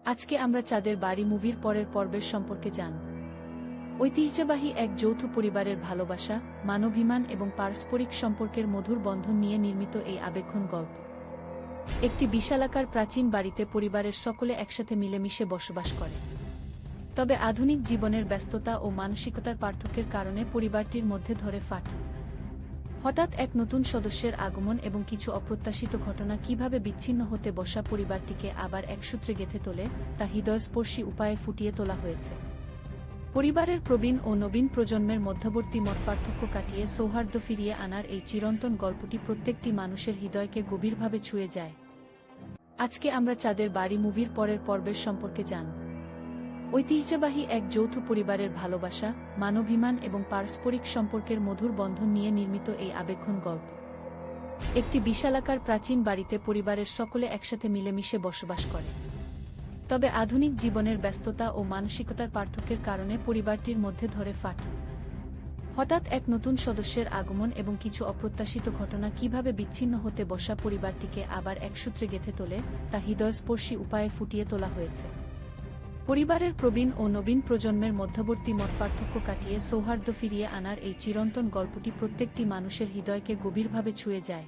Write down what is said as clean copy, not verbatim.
আজকে আমরা চাঁদের বাড়ি মুভির পরের পর্বের সম্পর্কে জানব। ঐতিহ্যবাহী এক যৌথ পরিবারের ভালোবাসা, মানবাভিমান এবং পারস্পরিক সম্পর্কের মধুর বন্ধন নিয়ে নির্মিত এই আবেগঘন গল্প। একটি বিশালাকার প্রাচীন বাড়িতে পরিবারের সকলে একসাথে মিলেমিশে বসবাস করে। তবে আধুনিক জীবনের ব্যস্ততা ও মানসিকতার পার্থক্যের কারণে পরিবারটির মধ্যে ধরে ফাট। হঠাৎ এক নতুন সদস্যের আগমন এবং কিছু অপ্রত্যাশিত ঘটনা কিভাবে বিচ্ছিন্ন হতে বসা পরিবারটিকে আবার এক সূত্রে গেঁথে তোলে, তা হৃদয়স্পর্শী উপায়ে ফুটিয়ে তোলা হয়েছে। পরিবারের প্রবীণ ও নবীন প্রজন্মের মধ্যবর্তী মতপার্থক্য কাটিয়ে সৌহার্দ্য ফিরিয়ে আনার এই চিরন্তন গল্পটি প্রত্যেকটি মানুষের হৃদয়কে গভীরভাবে ছুঁয়ে যায়। আজকে আমরা চাঁদের বাড়ি মুভির পরের পর্বের সম্পর্কে জানব। ঐতিহ্যবাহী এক যৌথ পরিবারের ভালোবাসা, মানবাভিমান এবং পারস্পরিক সম্পর্কের মধুর বন্ধন নিয়ে নির্মিত এই আবেগঘন গল্প। একটি বিশালাকার প্রাচীন বাড়িতে পরিবারের সকলে একসাথে মিলেমিশে বসবাস করে। তবে আধুনিক জীবনের ব্যস্ততা ও মানসিকতার পার্থক্যের কারণে পরিবারটির মধ্যে ধরে ফাট। হঠাৎ এক নতুন সদস্যের আগমন এবং কিছু অপ্রত্যাশিত ঘটনা কিভাবে বিচ্ছিন্ন হতে বসা পরিবারটিকে আবার এক সূত্রে গেঁথে তোলে, তা হৃদয়স্পর্শী উপায়ে ফুটিয়ে তোলা হয়েছে। পরিবারের প্রবীণ ও নবীন প্রজন্মের মধ্যবর্তী মতপার্থক্য কাটিয়ে সৌহার্দ্য ফিরিয়ে আনার এই চিরন্তন গল্পটি প্রত্যেকটি মানুষের হৃদয়কে গভীরভাবে ছুঁয়ে যায়।